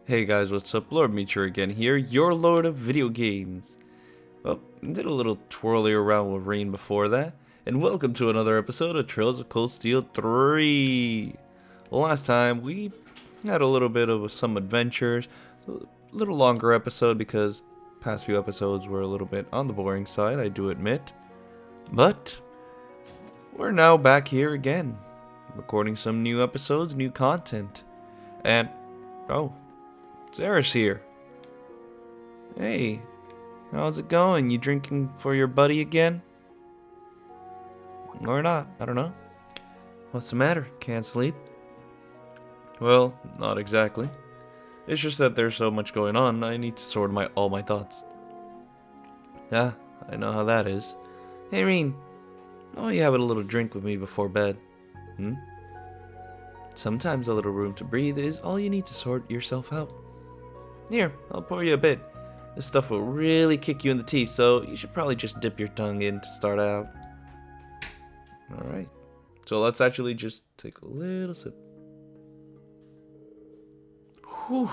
Hey guys, what's up? Lord Michiru again here, your lord of video games. Well, did a little twirly around with Rean before that, and welcome to another episode of Trails of Cold Steel 3. Last time we had a little bit of some adventures, a little longer episode because past few episodes were a little bit on the boring side, I do admit. But we're now back here again, recording some new episodes, new content, and Sarah's here. Hey, how's it going? You drinking for your buddy again? Or not? I don't know. What's the matter? Can't sleep? Well, not exactly. It's just that there's so much going on, I need to sort all my thoughts. Ah, I know how that is. Hey, Rean. Oh, you having a little drink with me before bed? Sometimes a little room to breathe is all you need to sort yourself out. Here, I'll pour you a bit. This stuff will really kick you in the teeth, so you should probably just dip your tongue in to start out. Alright, so let's actually just take a little sip. Whew,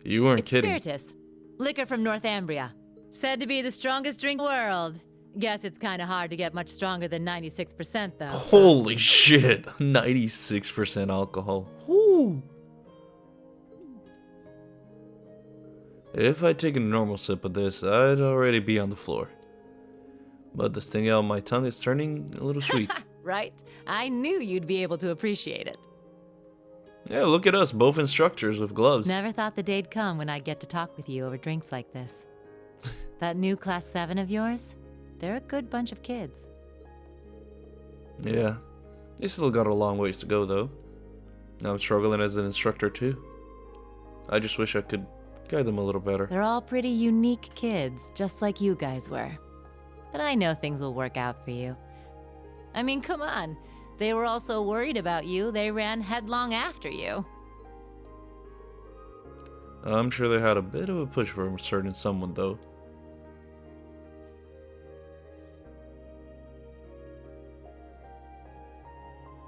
you weren't kidding. Spiritus, liquor from Northumbria. Said to be the strongest drink in the world. Guess it's kind of hard to get much stronger than 96% though. Holy shit, 96% alcohol. Whew. If I'd taken a normal sip of this, I'd already be on the floor. But this thing out of my tongue is turning a little sweet. Right? I knew you'd be able to appreciate it. Yeah, look at us, both instructors with gloves. Never thought the day'd come when I'd get to talk with you over drinks like this. That new Class VII of yours? They're a good bunch of kids. Yeah, they still got a long ways to go though. I'm struggling as an instructor too. I just wish I could guide them a little better. They're all pretty unique kids, just like you guys were. But I know things will work out for you. I mean, come on. They were all so worried about you, they ran headlong after you. I'm sure they had a bit of a push for a certain someone though.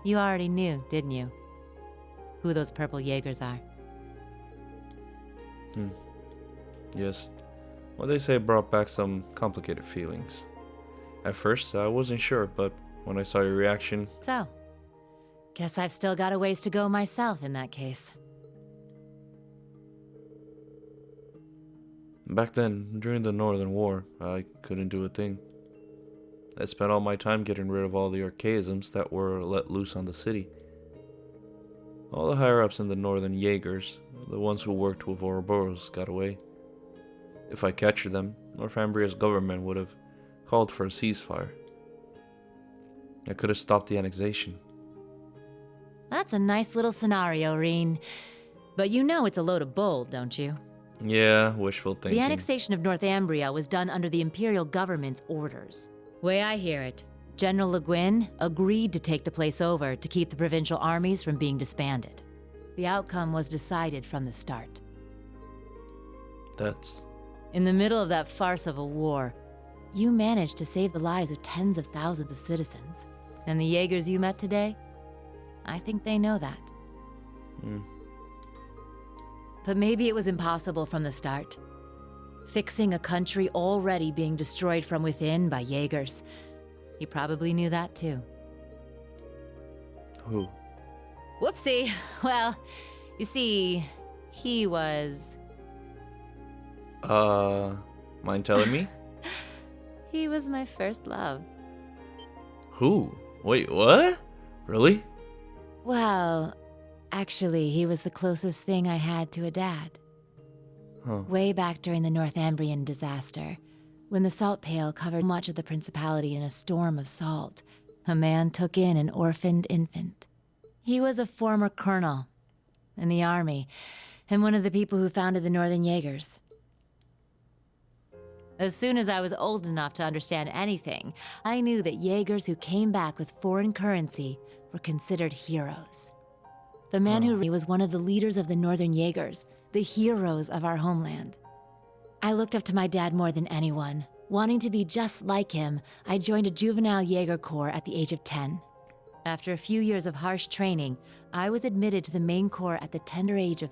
You already knew, didn't you? Who those purple Jaegers are. Yes. What they say brought back some complicated feelings. At first, I wasn't sure, but when I saw your reaction... So, guess I've still got a ways to go myself in that case. Back then, during the Northern War, I couldn't do a thing. I spent all my time getting rid of all the archaisms that were let loose on the city. All the higher-ups in the Northern Jaegers, the ones who worked with Ouroboros, got away. If I captured them, Northumbria's government would have called for a ceasefire. I could have stopped the annexation. That's a nice little scenario, Rean. But you know it's a load of bull, don't you? Yeah, wishful thinking. The annexation of Northumbria was done under the Imperial government's orders. Way I hear it, General Le Guin agreed to take the place over to keep the provincial armies from being disbanded. The outcome was decided from the start. That's... In the middle of that farce of a war, you managed to save the lives of tens of thousands of citizens. And the Jaegers you met today? I think they know that. But maybe it was impossible from the start. Fixing a country already being destroyed from within by Jaegers. You probably knew that too. Who? Whoopsie. Well, you see, he was... Mind telling me? He was my first love. Who? Wait, what? Really? Well, actually, he was the closest thing I had to a dad. Huh. Way back during the Northumbrian disaster, when the salt pail covered much of the principality in a storm of salt, a man took in an orphaned infant. He was a former colonel in the army, and one of the people who founded the Northern Jaegers. As soon as I was old enough to understand anything, I knew that Jaegers who came back with foreign currency were considered heroes. The man who was one of the leaders of the Northern Jaegers, the heroes of our homeland. I looked up to my dad more than anyone. Wanting to be just like him, I joined a juvenile Jaeger corps at the age of 10. After a few years of harsh training, I was admitted to the main corps at the tender age of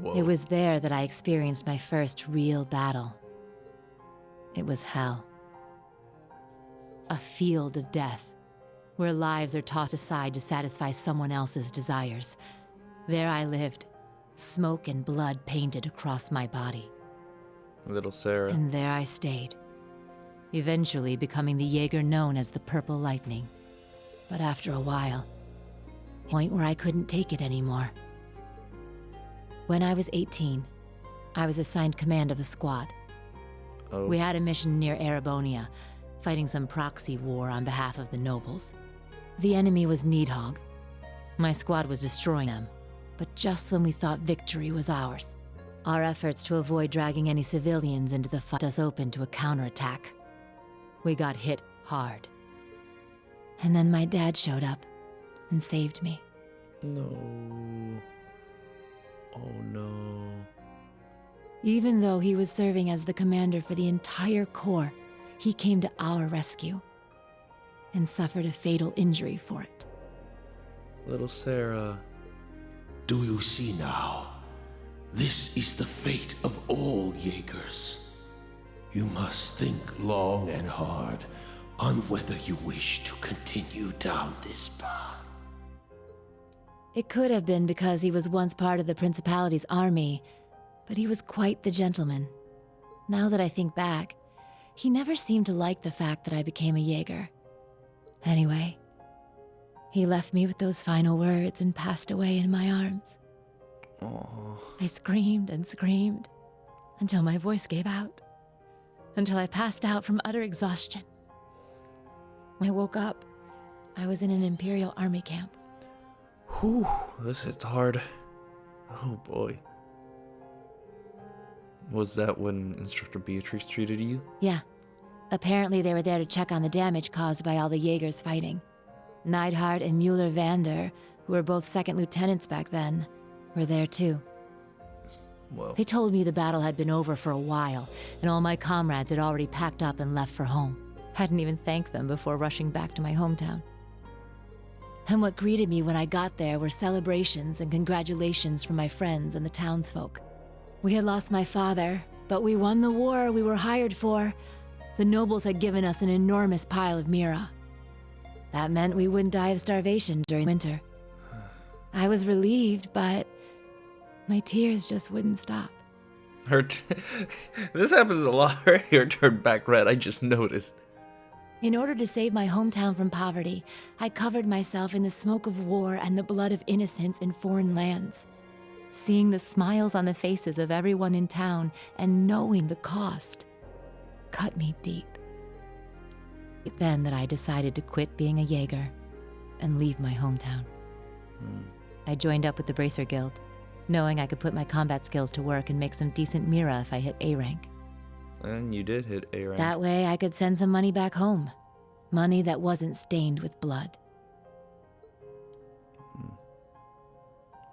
Whoa. It was there that I experienced my first real battle. It was hell. A field of death, where lives are tossed aside to satisfy someone else's desires. There I lived, smoke and blood painted across my body. Little Sarah. And there I stayed, eventually becoming the Jaeger known as the Purple Lightning. But after a while, a point where I couldn't take it anymore. When I was 18, I was assigned command of a squad. Oh. We had a mission near Erebonian, fighting some proxy war on behalf of the nobles. The enemy was Nihon. My squad was destroying them, but just when we thought victory was ours, our efforts to avoid dragging any civilians into the fight left us open to a counterattack. We got hit hard. And then my dad showed up and saved me. No. Oh no. Even though he was serving as the commander for the entire corps, he came to our rescue and suffered a fatal injury for it. Little Sarah. Do you see now? This is the fate of all Jaegers. You must think long and hard on whether you wish to continue down this path. It could have been because he was once part of the Principality's army, but he was quite the gentleman. Now that I think back, he never seemed to like the fact that I became a Jaeger. Anyway, he left me with those final words and passed away in my arms. Oh. I screamed and screamed until my voice gave out, until I passed out from utter exhaustion. When I woke up, I was in an Imperial Army camp. Whew, this hits hard. Oh boy. Was that when Instructor Beatrice treated you? Yeah. Apparently they were there to check on the damage caused by all the Jaegers fighting. Neidhart and Mueller-Vander, who were both second lieutenants back then, were there too. Well. They told me the battle had been over for a while, and all my comrades had already packed up and left for home. Hadn't even thanked them before rushing back to my hometown. And what greeted me when I got there were celebrations and congratulations from my friends and the townsfolk. We had lost my father, but we won the war we were hired for. The nobles had given us an enormous pile of mira. That meant we wouldn't die of starvation during winter. I was relieved, but my tears just wouldn't stop. This happens a lot. Her hair turned back red, I just noticed. In order to save my hometown from poverty, I covered myself in the smoke of war and the blood of innocents in foreign lands. Seeing the smiles on the faces of everyone in town and knowing the cost cut me deep. It then that I decided to quit being a Jaeger and leave my hometown. I joined up with the Bracer Guild, knowing I could put my combat skills to work and make some decent mira if I hit A rank. And you did hit A rank. That way I could send some money back home. Money that wasn't stained with blood.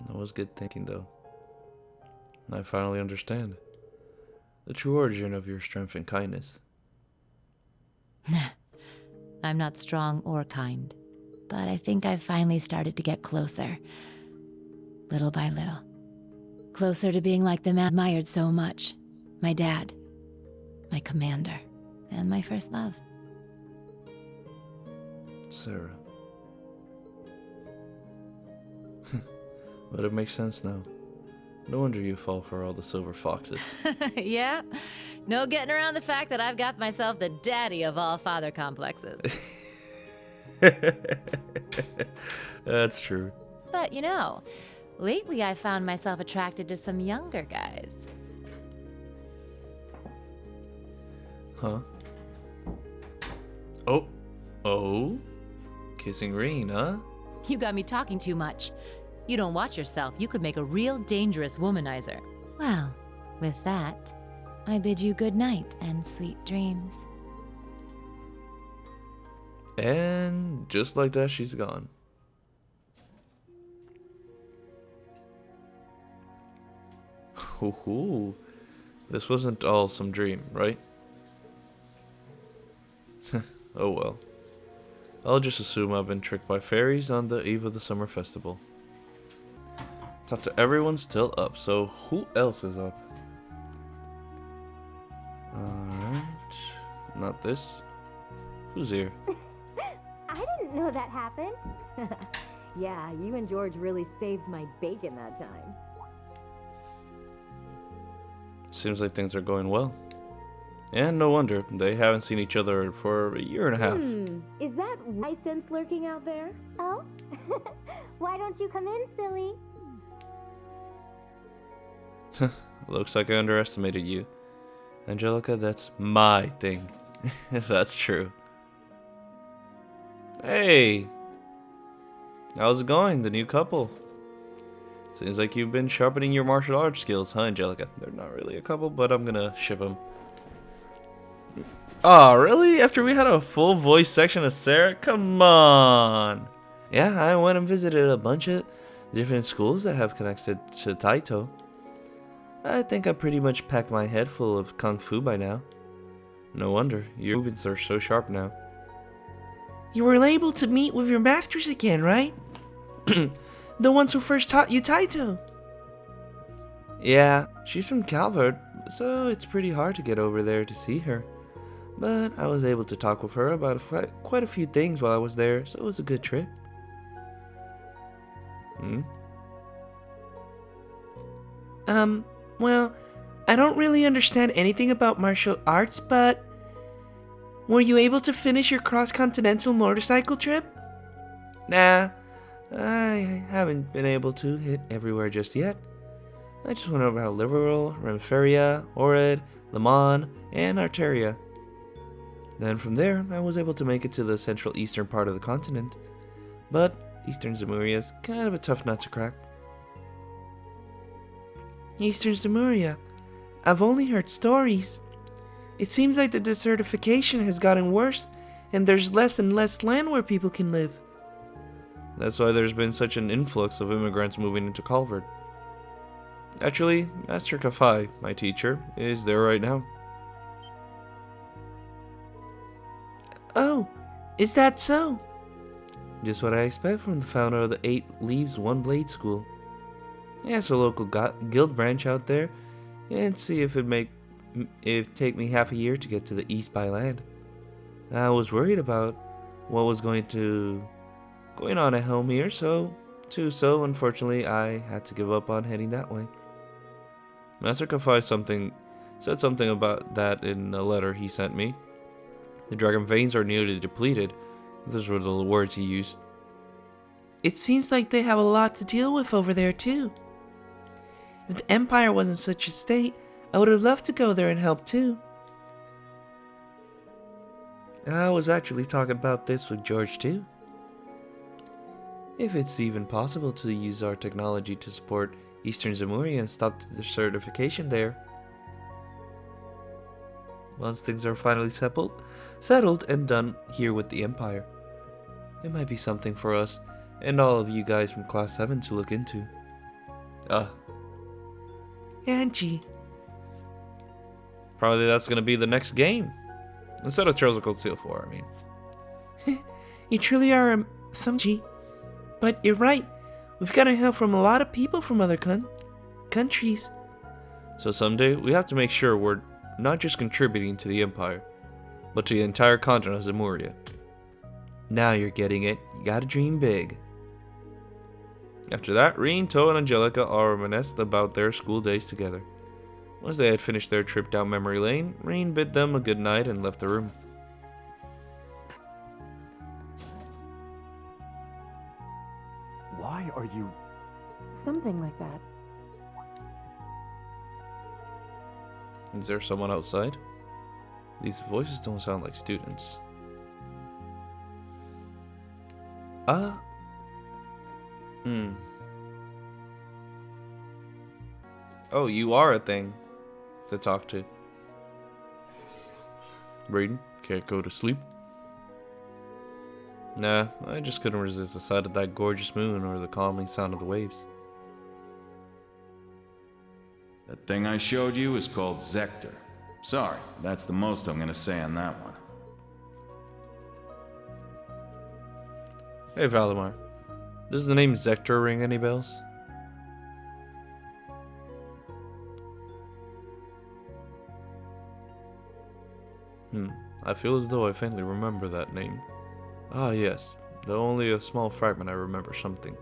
That was good thinking, though. I finally understand the true origin of your strength and kindness. I'm not strong or kind, but I think I've finally started to get closer. Little by little. Closer to being like the man I admired so much. My dad. My commander. And my first love. Sarah. But it makes sense now. No wonder you fall for all the silver foxes. Yeah? No getting around the fact that I've got myself the daddy of all father complexes. That's true. But you know, lately I found myself attracted to some younger guys. Huh? Oh? Kissing Rean, huh? You got me talking too much. You don't watch yourself, you could make a real dangerous womanizer. Well, with that, I bid you good night and sweet dreams. And just like that, she's gone. Ooh, this wasn't all some dream, right? Oh well. I'll just assume I've been tricked by fairies on the eve of the summer festival. Talk to everyone still up. So who else is up? Alright. Not this. Who's here? I didn't know that happened. Yeah, you and George really saved my bacon that time. Seems like things are going well. And no wonder, they haven't seen each other for a year and a half. Is that license lurking out there? Oh? Why don't you come in, silly? Looks like I underestimated you. Angelica, that's my thing. If that's true. Hey! How's it going, the new couple? Seems like you've been sharpening your martial arts skills, huh, Angelica? They're not really a couple, but I'm gonna ship them. Aw, really? After we had a full voice section of Sarah? Come on! Yeah, I went and visited a bunch of different schools that have connected to Taito. I think I pretty much packed my head full of kung fu by now. No wonder, your movements are so sharp now. You were able to meet with your masters again, right? The ones who first taught you Taito. Yeah, she's from Calvert, so it's pretty hard to get over there to see her. But I was able to talk with her about quite a few things while I was there, so it was a good trip. Well, I don't really understand anything about martial arts, but were you able to finish your cross-continental motorcycle trip? Nah, I haven't been able to hit everywhere just yet. I just went over Liberal, Renferia, Ored, Le Mans, and Arteria. Then from there, I was able to make it to the central eastern part of the continent. But Eastern Zamuria is kind of a tough nut to crack. Eastern Zamuria? I've only heard stories. It seems like the desertification has gotten worse, and there's less and less land where people can live. That's why there's been such an influx of immigrants moving into Calvert. Actually, Master Kafai, my teacher, is there right now. Oh, is that so? Just what I expect from the founder of the 8 Leaves One Blade School. Yeah, it's a local guild branch out there, and see if it'd take me half a year to get to the east by land. I was worried about what was going on at home here, so unfortunately I had to give up on heading that way. Master Kafai said something about that in a letter he sent me. The dragon veins are nearly depleted. Those were the words he used. It seems like they have a lot to deal with over there too. If the Empire was in such a state, I would have loved to go there and help too. I was actually talking about this with George too. If it's even possible to use our technology to support Eastern Zamuria and stop the desertification there. Once things are finally settled and done here with the Empire, it might be something for us and all of you guys from Class 7 to look into. Angie. Probably that's gonna be the next game. Instead of Trails of Cold Steel 4, I mean. You truly are some G. But you're right. We've gotten help from a lot of people from other countries. So someday, we have to make sure we're not just contributing to the Empire, but to the entire continent of Zamuria. Now you're getting it. You gotta dream big. After that, Rean, To, and Angelica all reminisced about their school days together. Once they had finished their trip down memory lane, Rean bid them a good night and left the room. Why are you... Something like that. Is there someone outside? These voices don't sound like students. Oh, you are a thing to talk to. Brayden, can't go to sleep? Nah, I just couldn't resist the sight of that gorgeous moon or the calming sound of the waves. That thing I showed you is called Zector. Sorry, that's the most I'm gonna say on that one. Hey Valimar, does the name Zector ring any bells? I feel as though I faintly remember that name. Ah, yes. Though only a small fragment I remember something.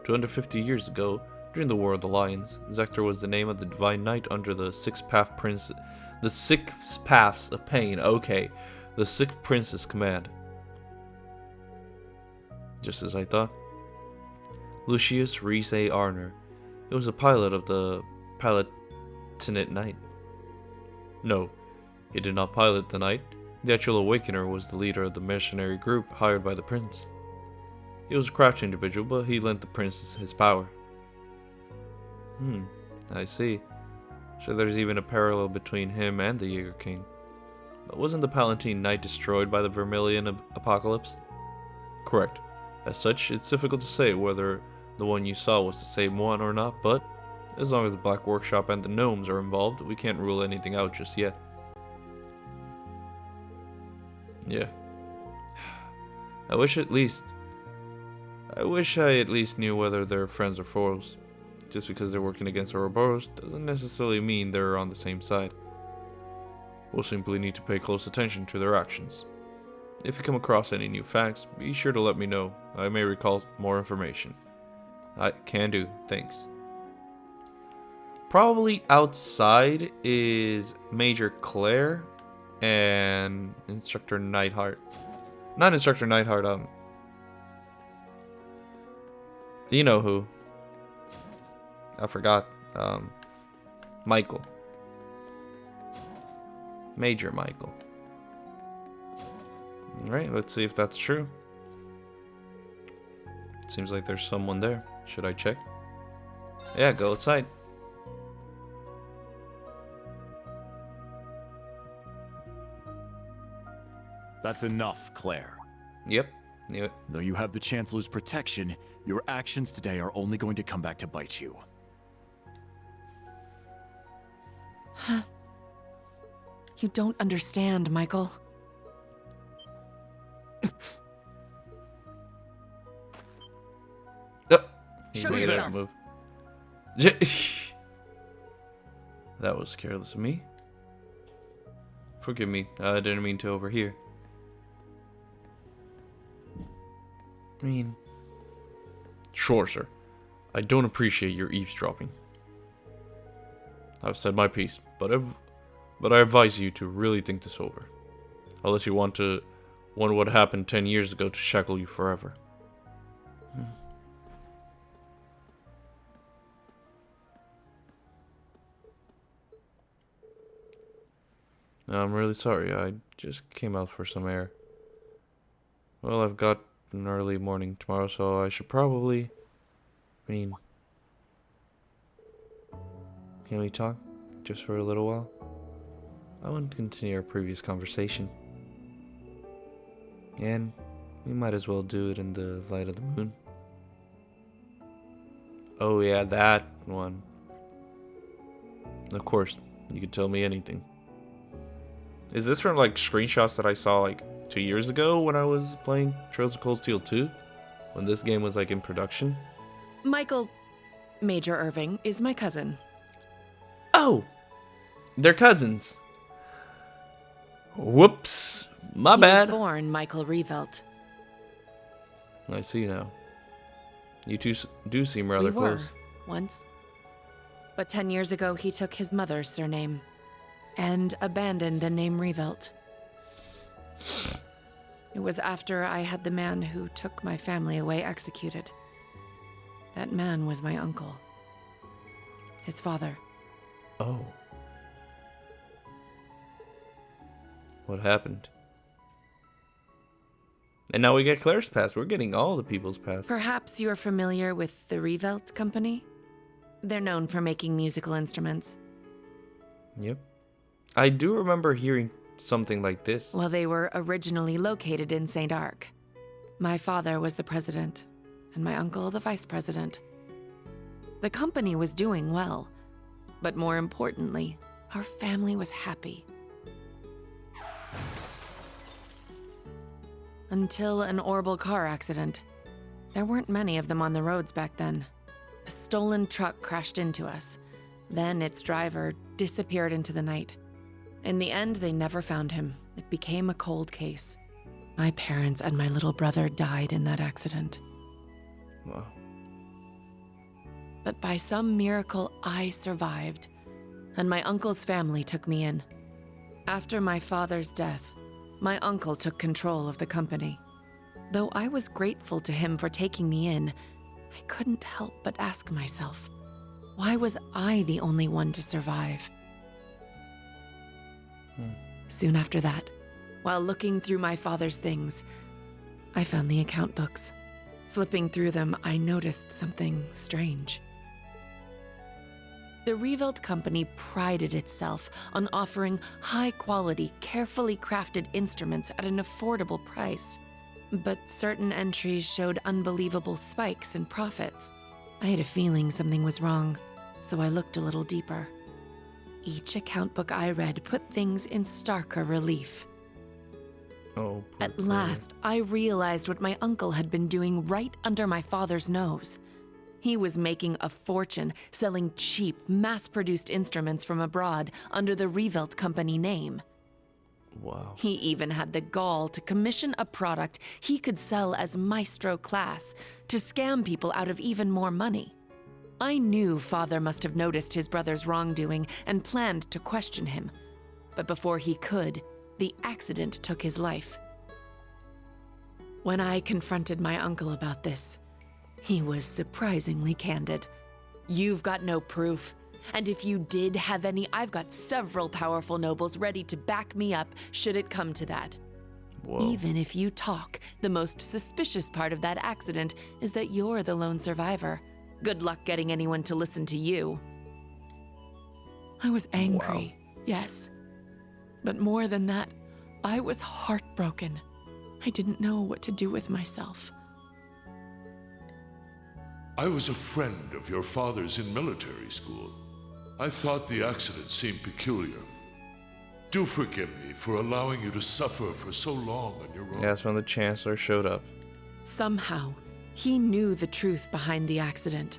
250 years ago, during the War of the Lions, Zector was the name of the divine knight under the Six Paths of Pain. Okay, the Six Princes' command. Just as I thought. Lucius Reese A. Arner. It was a pilot of the Palatinate Knight. No, he did not pilot the knight. The actual Awakener was the leader of the mercenary group hired by the prince. He was a crafty individual, but he lent the prince his power. I see. So there's even a parallel between him and the Jaeger King. But wasn't the Palatine Knight destroyed by the Vermilion Apocalypse? Correct. As such, it's difficult to say whether the one you saw was the same one or not, but as long as the Black Workshop and the gnomes are involved, we can't rule anything out just yet. Yeah. I wish I at least knew whether they're friends or foes. Just because they're working against Ouroboros doesn't necessarily mean they're on the same side. We'll simply need to pay close attention to their actions. If you come across any new facts, be sure to let me know. I may recall more information. I can do, thanks. Probably outside is Major Claire and Instructor Neidhart. Not Instructor Neidhart, you know who. I forgot. Michael. Major Michael. Alright, let's see if that's true. Seems like there's someone there. Should I check? Yeah, go outside. That's enough, Claire. Yep. Knew it. Though you have the Chancellor's protection, your actions today are only going to come back to bite you. You don't understand, Michael. Show made yourself. that move. That was careless of me. Forgive me, I didn't mean to overhear. Rean Schwarzer, I don't appreciate your eavesdropping. I've said my piece, but I advise you to really think this over. Unless you want what happened 10 years ago to shackle you forever. I'm really sorry, I just came out for some air. Well, I've got an early morning tomorrow, so I should probably... can we talk? Just for a little while? I want to continue our previous conversation. And we might as well do it in the light of the moon. Oh yeah, that one. Of course, you can tell me anything. Is this from like screenshots that I saw like 2 years ago when I was playing Trails of Cold Steel 2? When this game was like in production? Michael, Major Irving, is my cousin. Oh! They're cousins. Whoops. My bad. He was born Michael Revelt. I see now. You two do seem rather close. Once. But 10 years ago, he took his mother's surname and abandoned the name Revelt. It was after I had the man who took my family away executed. That man was my uncle. His father. Oh. What happened? And now we get Claire's past. We're getting all the people's past. Perhaps you're familiar with the Revelt Company? They're known for making musical instruments. Yep. I do remember hearing something like this. Well, they were originally located in St. Arc. My father was the president, and my uncle the vice president. The company was doing well, but more importantly, our family was happy. Until an horrible car accident. There weren't many of them on the roads back then. A stolen truck crashed into us. Then its driver disappeared into the night. In the end, they never found him, it became a cold case. My parents and my little brother died in that accident. Wow. But by some miracle, I survived, and my uncle's family took me in. After my father's death, my uncle took control of the company. Though I was grateful to him for taking me in, I couldn't help but ask myself, why was I the only one to survive? Soon after that, while looking through my father's things, I found the account books. Flipping through them, I noticed something strange. The Revolt Company prided itself on offering high-quality, carefully crafted instruments at an affordable price. But certain entries showed unbelievable spikes in profits. I had a feeling something was wrong, so I looked a little deeper. Each account book I read put things in starker relief. Oh, At last, I realized what my uncle had been doing right under my father's nose. He was making a fortune selling cheap, mass-produced instruments from abroad under the Revolt Company name. Wow. He even had the gall to commission a product he could sell as Maestro Class to scam people out of even more money. I knew Father must have noticed his brother's wrongdoing and planned to question him. But before he could, the accident took his life. When I confronted my uncle about this, he was surprisingly candid. "You've got no proof. And if you did have any, I've got several powerful nobles ready to back me up should it come to that. Whoa. Even if you talk, the most suspicious part of that accident is that you're the lone survivor. Good luck getting anyone to listen to you." I was angry, yes. But more than that, I was heartbroken. I didn't know what to do with myself. I was a friend of your father's in military school. I thought the accident seemed peculiar. Do forgive me for allowing you to suffer for so long on your own. That's when the Chancellor showed up. Somehow, he knew the truth behind the accident.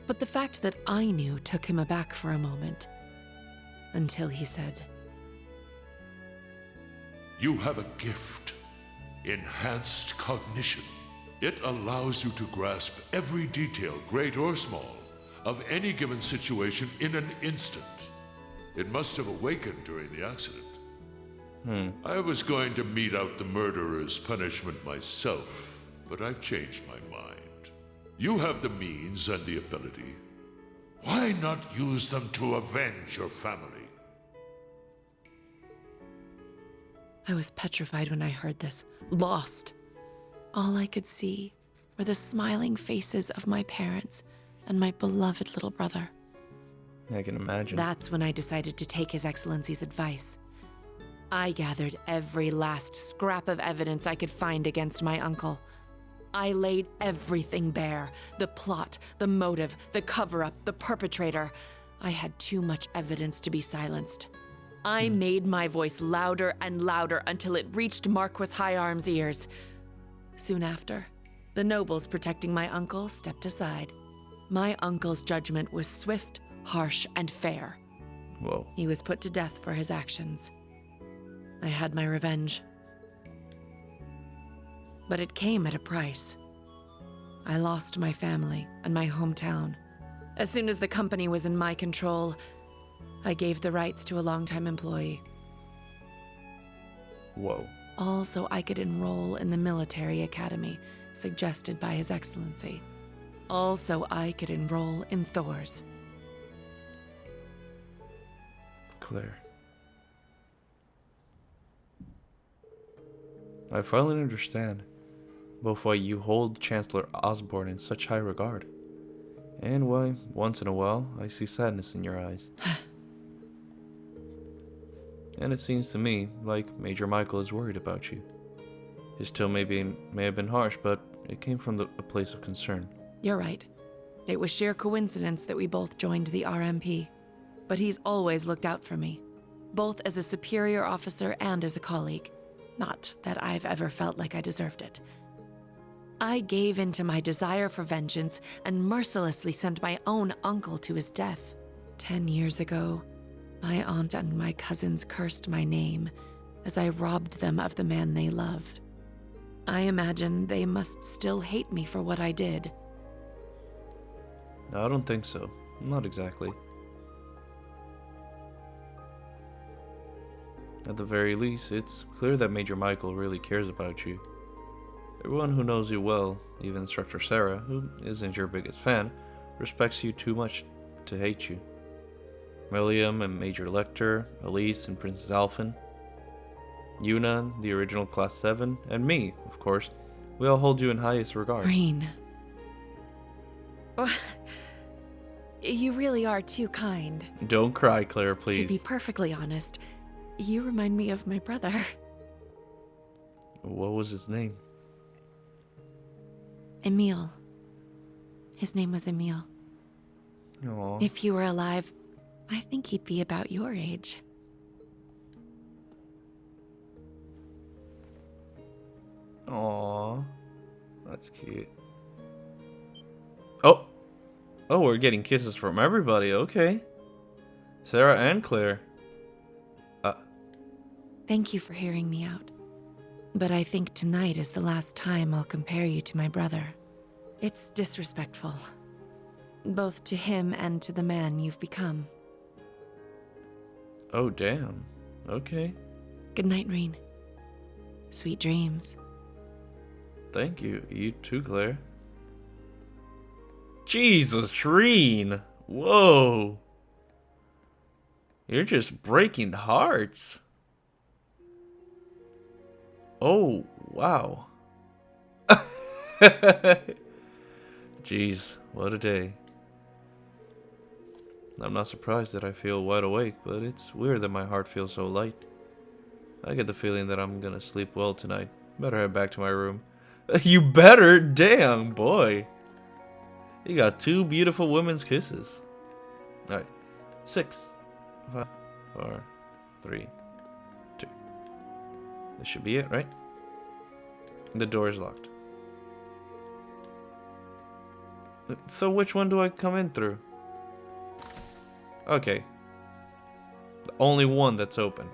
But the fact that I knew took him aback for a moment. Until he said, You have a gift, enhanced cognition. It allows you to grasp every detail, great or small, of any given situation in an instant. It must have awakened during the accident. I was going to mete out the murderer's punishment myself, but I've changed my mind. You have the means and the ability. Why not use them to avenge your family? I was petrified when I heard this, lost. All I could see were the smiling faces of my parents and my beloved little brother. I can imagine. That's when I decided to take His Excellency's advice. I gathered every last scrap of evidence I could find against my uncle. I laid everything bare. The plot, the motive, the cover-up, the perpetrator. I had too much evidence to be silenced. I made my voice louder and louder until it reached Marquis Higharm's ears. Soon after, the nobles protecting my uncle stepped aside. My uncle's judgment was swift, harsh, and fair. Whoa. He was put to death for his actions. I had my revenge. But it came at a price. I lost my family and my hometown. As soon as the company was in my control, I gave the rights to a longtime employee. Whoa. All so I could enroll in the military academy suggested by His Excellency. All so I could enroll in Thors. Claire. I finally understand both why you hold Chancellor Osborne in such high regard, and why, once in a while, I see sadness in your eyes. And it seems to me like Major Michael is worried about you. His tone may have been harsh, but it came from a place of concern. You're right. It was sheer coincidence that we both joined the RMP. But he's always looked out for me, both as a superior officer and as a colleague. Not that I've ever felt like I deserved it. I gave in to my desire for vengeance and mercilessly sent my own uncle to his death. 10 years ago, my aunt and my cousins cursed my name, as I robbed them of the man they loved. I imagine they must still hate me for what I did. No, I don't think so. Not exactly. At the very least, it's clear that Major Michael really cares about you. Everyone who knows you well, even Instructor Sarah, who isn't your biggest fan, respects you too much to hate you. William and Major Lecter, Elise and Princess Alphen, Yuna, the original Class 7, and me, of course. We all hold you in highest regard. Rean. You really are too kind. Don't cry, Claire, please. To be perfectly honest, you remind me of my brother. What was his name? Emile. His name was Emile. Aww. If he were alive, I think he'd be about your age. Aww. That's cute. Oh! Oh, we're getting kisses from everybody. Okay. Sarah and Claire. Thank you for hearing me out. But I think tonight is the last time I'll compare you to my brother. It's disrespectful. Both to him and to the man you've become. Oh, damn. Okay. Good night, Rean. Sweet dreams. Thank you. You too, Claire. Jesus, Rean! Whoa! You're just breaking hearts. Oh, wow. Jeez, what a day. I'm not surprised that I feel wide awake, but it's weird that my heart feels so light. I get the feeling that I'm gonna sleep well tonight. Better head back to my room. You better? Damn, boy. You got two beautiful women's kisses. Alright. 6, 5, 4, 3, 2. This should be it, right? The door is locked. So which one do I come in through? Okay. The only one that's open.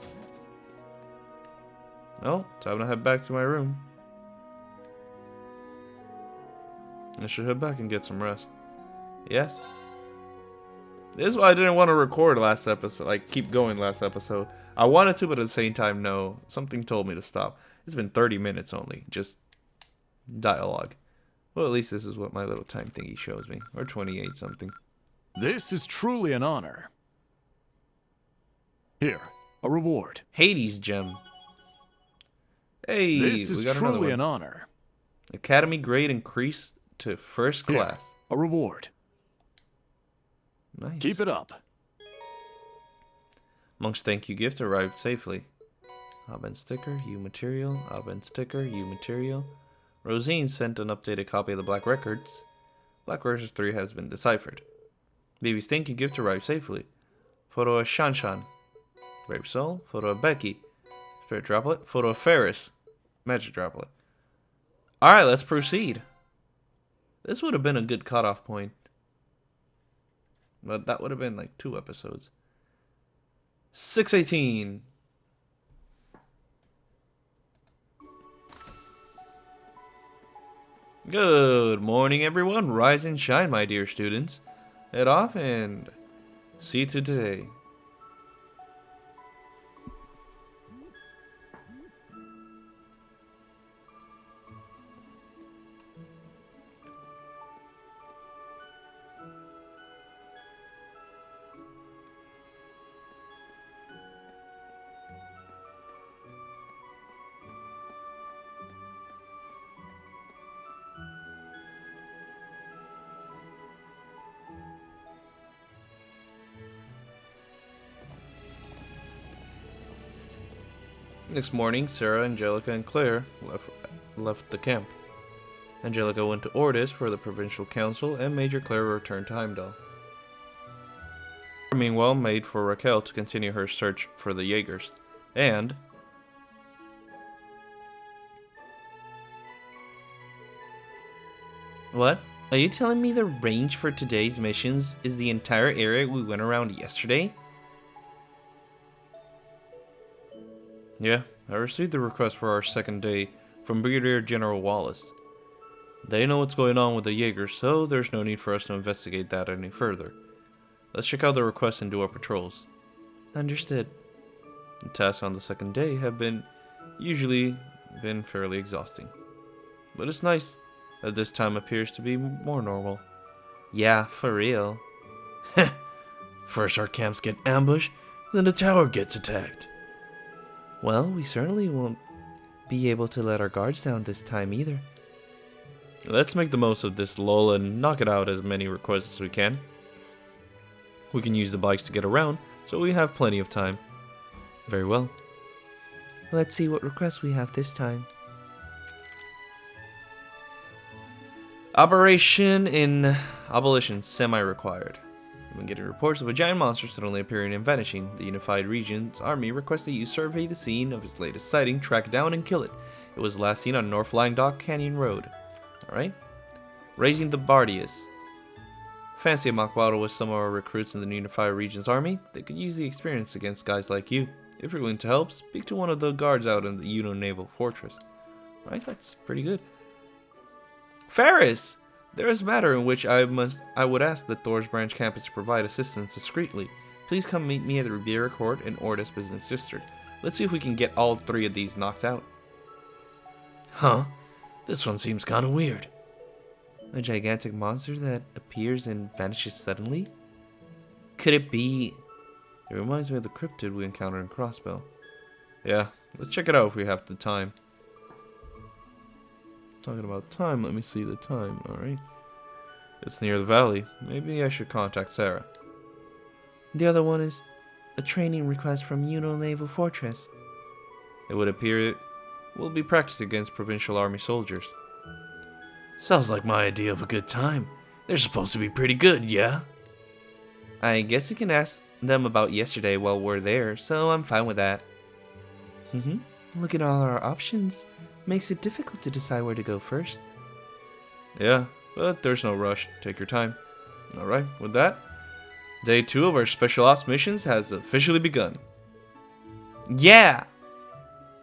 Oh, time to head back to my room. I should head back and get some rest. Yes. This is why I didn't want to record last episode. Like, keep going last episode. I wanted to, but at the same time, no. Something told me to stop. It's been 30 minutes only. Just dialogue. Well, at least this is what my little time thingy shows me. Or 28 something. This is truly an honor. Here, a reward. Hades gem. Hey, This is we got another truly one. an honor. Academy grade increased to first Here, class. a reward. Nice. Keep it up. Monk's thank you gift arrived safely. Abend sticker, U material. Abend sticker, U material. Rosine sent an updated copy of the Black Records. Black Records 3 has been deciphered. Baby's thank you gift arrived safely. Photo of Shanshan. Brave Soul. Photo of Becky. Spirit Droplet. Photo of Ferris. Magic Droplet. Alright, let's proceed. This would have been a good cutoff point. But that would have been like 2 episodes. 618. Good morning, everyone. Rise and shine, my dear students. Head off and see you today. Next morning, Sarah, Angelica, and Claire left the camp. Angelica went to Ordis for the provincial council, and Major Claire returned to Heimdall. Meanwhile, made for Raquel to continue her search for the Jaegers. And what? Are you telling me the range for today's missions is the entire area we went around yesterday? Yeah, I received the request for our second day from Brigadier General Wallace. They know what's going on with the Jaeger, so there's no need for us to investigate that any further. Let's check out the request and do our patrols. Understood. The tasks on the second day have usually been fairly exhausting. But it's nice that this time appears to be more normal. Yeah, for real. First our camps get ambushed, then the tower gets attacked. Well, we certainly won't be able to let our guards down this time either. Let's make the most of this lull and knock it out as many requests as we can. We can use the bikes to get around, so we have plenty of time. Very well. Let's see what requests we have this time. Abolition semi-required. When getting reports of a giant monster suddenly appearing and vanishing, the Unified Region's army requests that you survey the scene of its latest sighting, track it down, and kill it. It was last seen on North Flying Dock Canyon Road. Alright. Raising the Bardius. Fancy a mock battle with some of our recruits in the Unified Region's army. They could use the experience against guys like you. If you're willing to help, speak to one of the guards out in the Uno Naval Fortress. Right, that's pretty good. Ferris! There is a matter in which I would ask the Thors Branch Campus to provide assistance discreetly. Please come meet me at the Riviera Court in Ordis Business District. Let's see if we can get all 3 of these knocked out. Huh? This one seems kinda weird. A gigantic monster that appears and vanishes suddenly? Could it be... It reminds me of the cryptid we encountered in Crossbell. Yeah, let's check it out if we have the time. Talking about time, let me see the time, alright. It's near the valley. Maybe I should contact Sarah. The other one is a training request from Uno Naval Fortress. It would appear it will be practiced against provincial army soldiers. Sounds like my idea of a good time. They're supposed to be pretty good, yeah? I guess we can ask them about yesterday while we're there, so I'm fine with that. Look at all our options. Makes it difficult to decide where to go first. Yeah, but there's no rush. Take your time. Alright, with that, Day 2 of our Special Ops missions has officially begun. Yeah!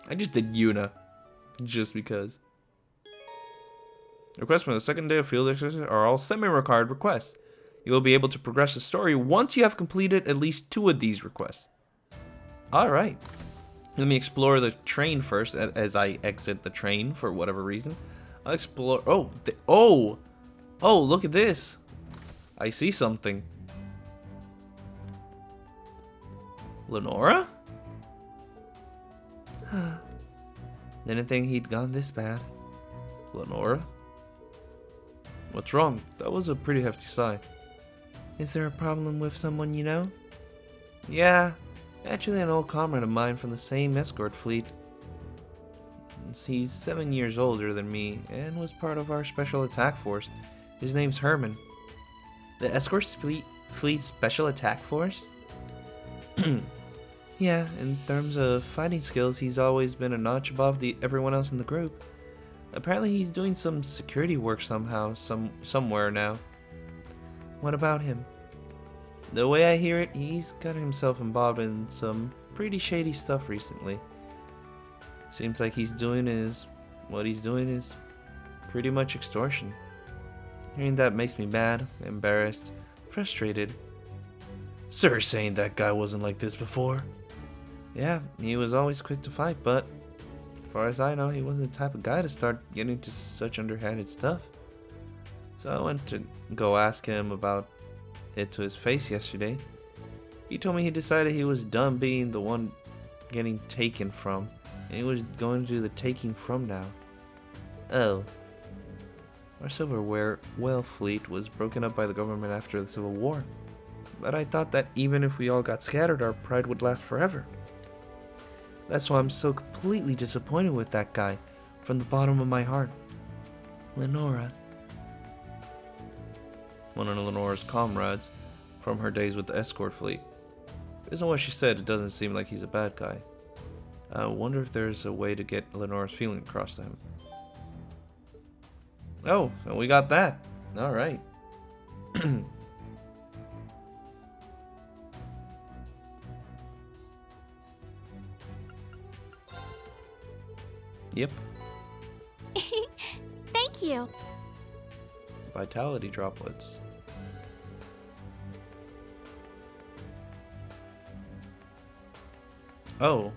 I just did Yuna. Just because. Requests from the second day of field exercises are all semi-required requests. You will be able to progress the story once you have completed at least 2 of these requests. Alright. Let me explore the train first as I exit the train for whatever reason. I'll explore... Oh, look at this. I see something. Lenora? Didn't think he'd gone this bad. Lenora? What's wrong? That was a pretty hefty sigh. Is there a problem with someone you know? Yeah, actually an old comrade of mine from the same escort fleet. He's 7 years older than me and was part of our special attack force. His name's Herman. The escort fleet special attack force? Yeah, in terms of fighting skills, he's always been a notch above everyone else in the group. Apparently he's doing some security work somewhere now. What about him? The way I hear it, he's got himself involved in some pretty shady stuff recently. Seems like what he's doing is pretty much extortion. Hearing that makes me mad, embarrassed, frustrated. Sir saying that guy wasn't like this before? Yeah, he was always quick to fight, but as far as I know, he wasn't the type of guy to start getting into such underhanded stuff. So I went to go ask him about it to his face yesterday. He told me he decided he was done being the one getting taken from, and he was going to do the taking from now. Oh. Our Silver Whale fleet was broken up by the government after the Civil War. But I thought that even if we all got scattered, our pride would last forever. That's why I'm so completely disappointed with that guy, from the bottom of my heart. Lenora. One of Lenora's comrades from her days with the escort fleet. Based on what she said, it doesn't seem like he's a bad guy. I wonder if there's a way to get Lenora's feeling across to him. Oh, and we got that. Alright. Yep. Thank you. Vitality droplets. Oh.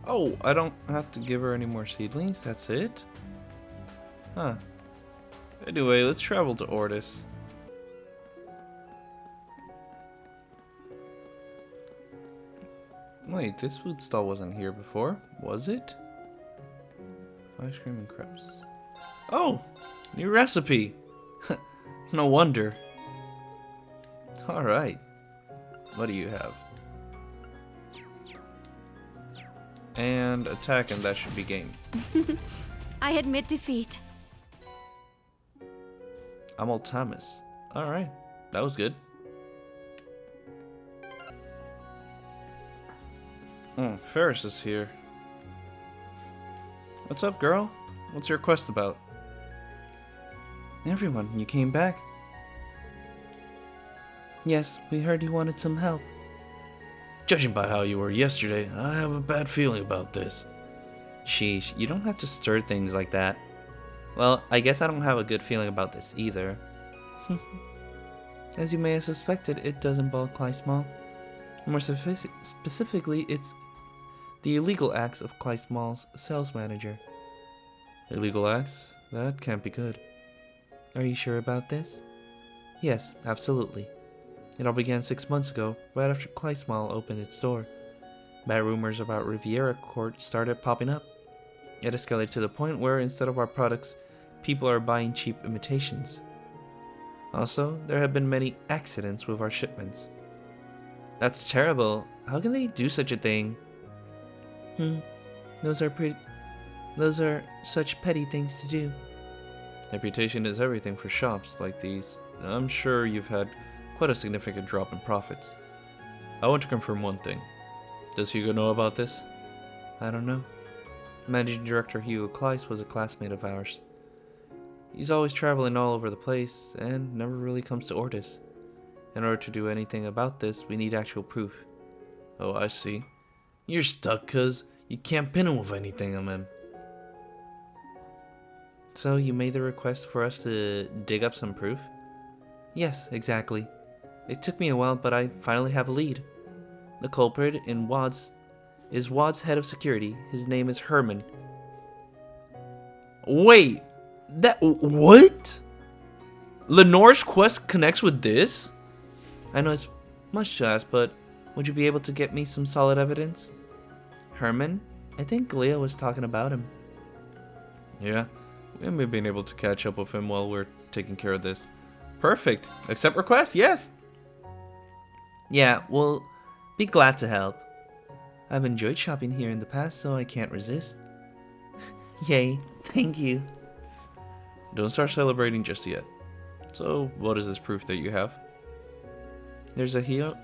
Oh, I don't have to give her any more seedlings, that's it? Huh. Anyway, let's travel to Ordis. Wait, this food stall wasn't here before, was it? Ice cream and crepes. Oh! New recipe! No wonder. Alright. What do you have? And attack, and that should be game. I admit defeat. I'm old Thomas. Alright. That was good. Ferris is here. What's up, girl? What's your quest about? Everyone, you came back? Yes, we heard you wanted some help. Judging by how you were yesterday, I have a bad feeling about this. Sheesh, you don't have to stir things like that. Well, I guess I don't have a good feeling about this either. As you may have suspected, it does involve Kleismall. More specifically, it's the illegal acts of Kleismall's sales manager. Illegal acts? That can't be good. Are you sure about this? Yes, absolutely. It all began 6 months ago, right after Kleismall opened its door. Bad rumors about Riviera Court started popping up. It escalated to the point where, instead of our products, people are buying cheap imitations. Also, there have been many accidents with our shipments. That's terrible. How can they do such a thing? Those are such petty things to do. Reputation is everything for shops like these. I'm sure you've had quite a significant drop in profits. I want to confirm one thing. Does Hugo know about this? I don't know. Managing Director Hugo Kleiss was a classmate of ours. He's always traveling all over the place and never really comes to Ordis. In order to do anything about this, we need actual proof. Oh, I see. You're stuck cause you can't pin him with anything, man. So you made the request for us to dig up some proof? Yes, exactly. It took me a while, but I finally have a lead. The culprit in is Wad's head of security. His name is Herman. Wait, what? Lenore's quest connects with this? I know it's much to ask, but would you be able to get me some solid evidence? Herman? I think Leo was talking about him. Yeah, we haven't been able to catch up with him while we're taking care of this. Perfect. Accept request, yes. Yeah, we'll be glad to help. I've enjoyed shopping here in the past, so I can't resist. Yay, thank you. Don't start celebrating just yet. So, what is this proof that you have? There's a hill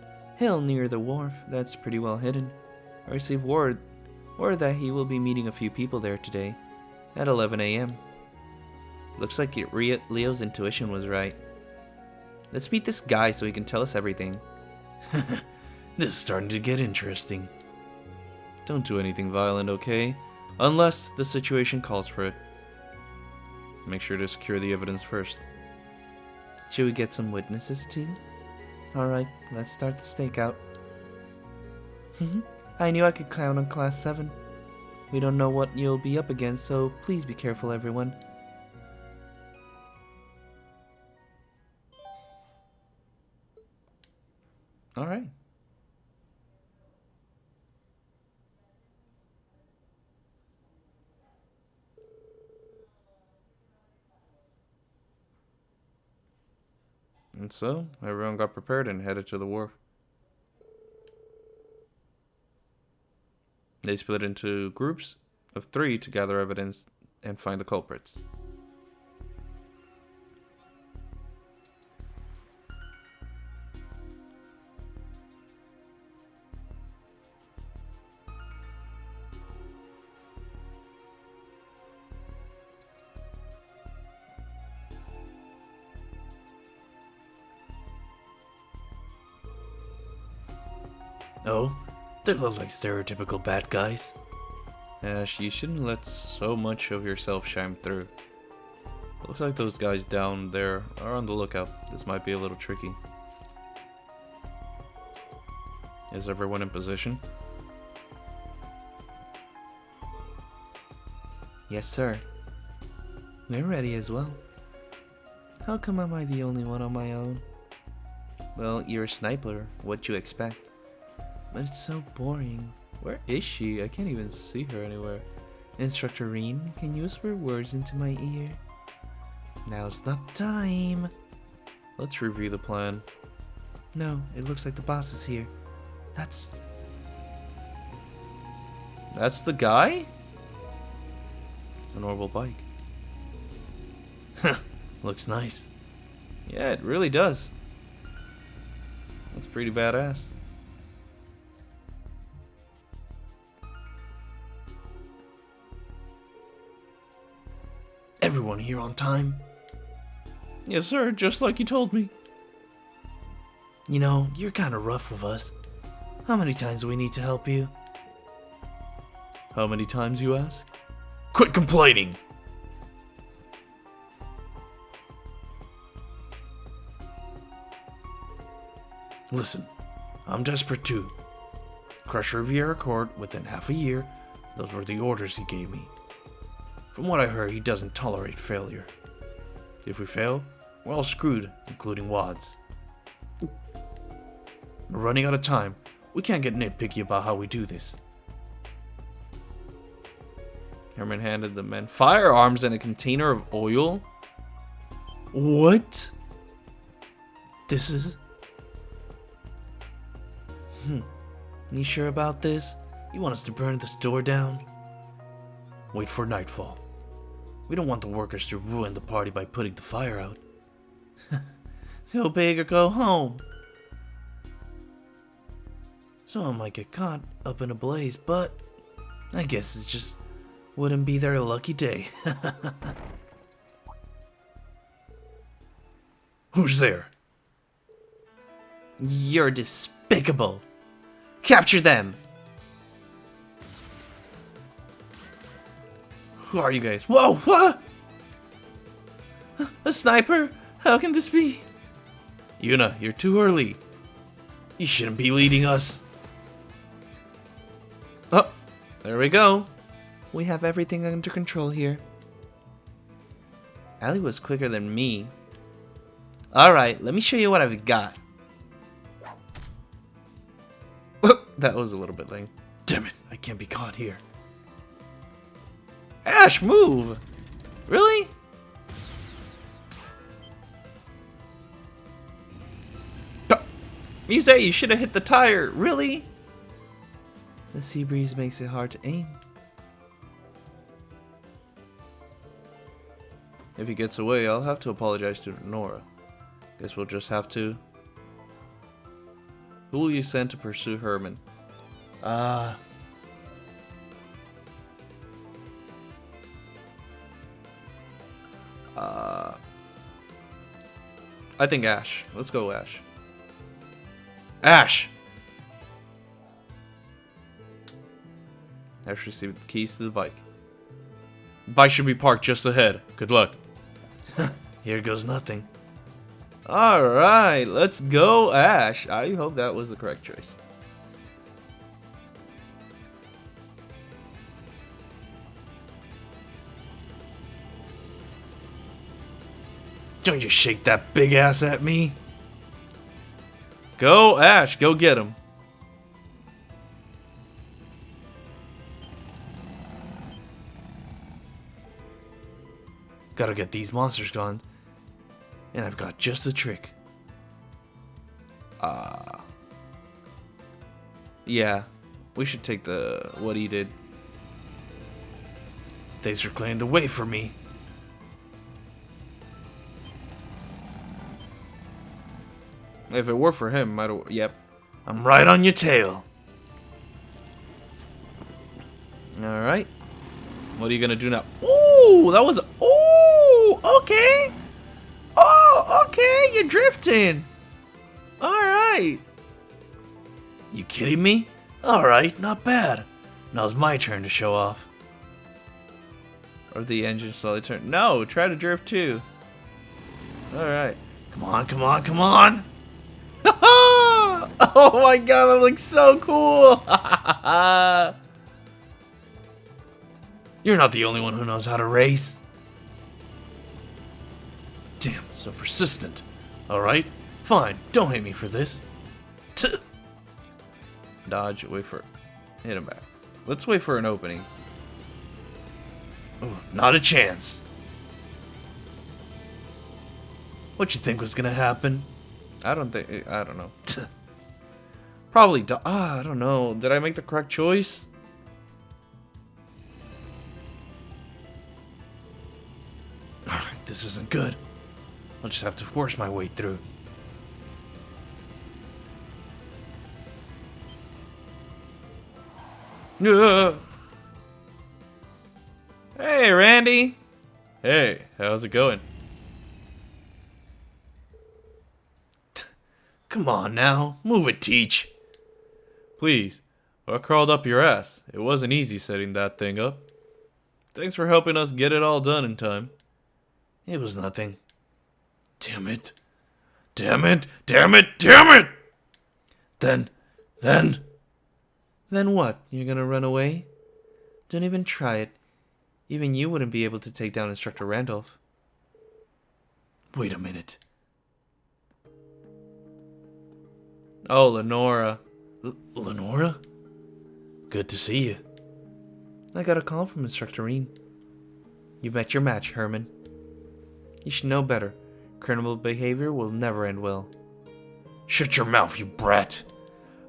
near the wharf that's pretty well hidden. I received word that he will be meeting a few people there today, at 11 a.m. Looks like Leo's intuition was right. Let's meet this guy so he can tell us everything. This is starting to get interesting. Don't do anything violent, okay? Unless the situation calls for it. Make sure to secure the evidence first. Should we get some witnesses too? Alright, let's start the stakeout. I knew I could count on Class 7. We don't know what you'll be up against, so please be careful, everyone. Alright. And so, everyone got prepared and headed to the wharf. They split into groups of 3 to gather evidence and find the culprits. Oh, They look like stereotypical bad guys. Ash, you shouldn't let so much of yourself shine through. Looks like those guys down there are on the lookout. This might be a little tricky. Is everyone in position? Yes, sir. We're ready as well. How come am I the only one on my own? Well, you're a sniper. What you expect? But it's so boring. Where is she? I can't even see her anywhere. Instructor Rean, can you whisper words into my ear? Now's not time. Let's review the plan. No, it looks like the boss is here. That's the guy? An orbital bike. Looks nice. Yeah, it really does. Looks pretty badass. Everyone here on time? Yes, sir, just like you told me. You know, you're kind of rough with us. How many times do we need to help you? How many times, you ask? Quit complaining! Listen, I'm desperate too. Crush Riviera Court within half a year. Those were the orders he gave me. From what I heard, he doesn't tolerate failure. If we fail, we're all screwed, including Wads. We're running out of time. We can't get nitpicky about how we do this. Herman handed the men firearms and a container of oil. What? This is... You sure about this? You want us to burn the store down? Wait for nightfall. We don't want the workers to ruin the party by putting the fire out. Go big or go home. Someone might get caught up in a blaze, but I guess it just wouldn't be their lucky day. Who's there? You're despicable. Capture them. Who are you guys? Whoa, what? A sniper? How can this be? Yuna, you're too early. You shouldn't be leading us. Oh, there we go. We have everything under control here. Ali was quicker than me. Alright, let me show you what I've got. That was a little bit lame. Damn it, I can't be caught here. Ash, move! Really? You say you should have hit the tire. Really? The sea breeze makes it hard to aim. If he gets away, I'll have to apologize to Nora. Guess we'll just have to... Who will you send to pursue Herman? I think Ash. Let's go, Ash. Ash! Ash received the keys to the bike. The bike should be parked just ahead. Good luck. Here goes nothing. Alright, let's go, Ash. I hope that was the correct choice. Don't you shake that big ass at me. Go, Ash, go get him. Gotta get these monsters gone. And I've got just the trick. Yeah, we should take what he did. Thanks for clearing the way for me. If it were for him, yep. I'm right on your tail. Alright. What are you gonna do now? Ooh, that was... Ooh, okay. Oh, okay, you're drifting. Alright. You kidding me? Alright, not bad. Now it's my turn to show off. Or the engine slowly turn. No, try to drift too. Alright. Come on, come on, come on! Oh my god, that looks so cool! You're not the only one who knows how to race. Damn, so persistent. Alright, fine, don't hate me for this. Dodge, wait for it. Hit him back. Let's wait for an opening. Ooh, not a chance. What you think was gonna happen? I don't know. Probably I don't know. Did I make the correct choice? Alright, this isn't good. I'll just have to force my way through. Hey, Randy. Hey, how's it going? Come on now, move it, Teach. Please, what crawled up your ass? It wasn't easy setting that thing up. Thanks for helping us get it all done in time. It was nothing. Damn it. Damn it, damn it, damn it! Then what? You're gonna run away? Don't even try it. Even you wouldn't be able to take down Instructor Randolph. Wait a minute. Oh, Lenora. Lenora? Good to see you. I got a call from Instructor Rean. You met your match, Herman. You should know better. Criminal behavior will never end well. Shut your mouth, you brat.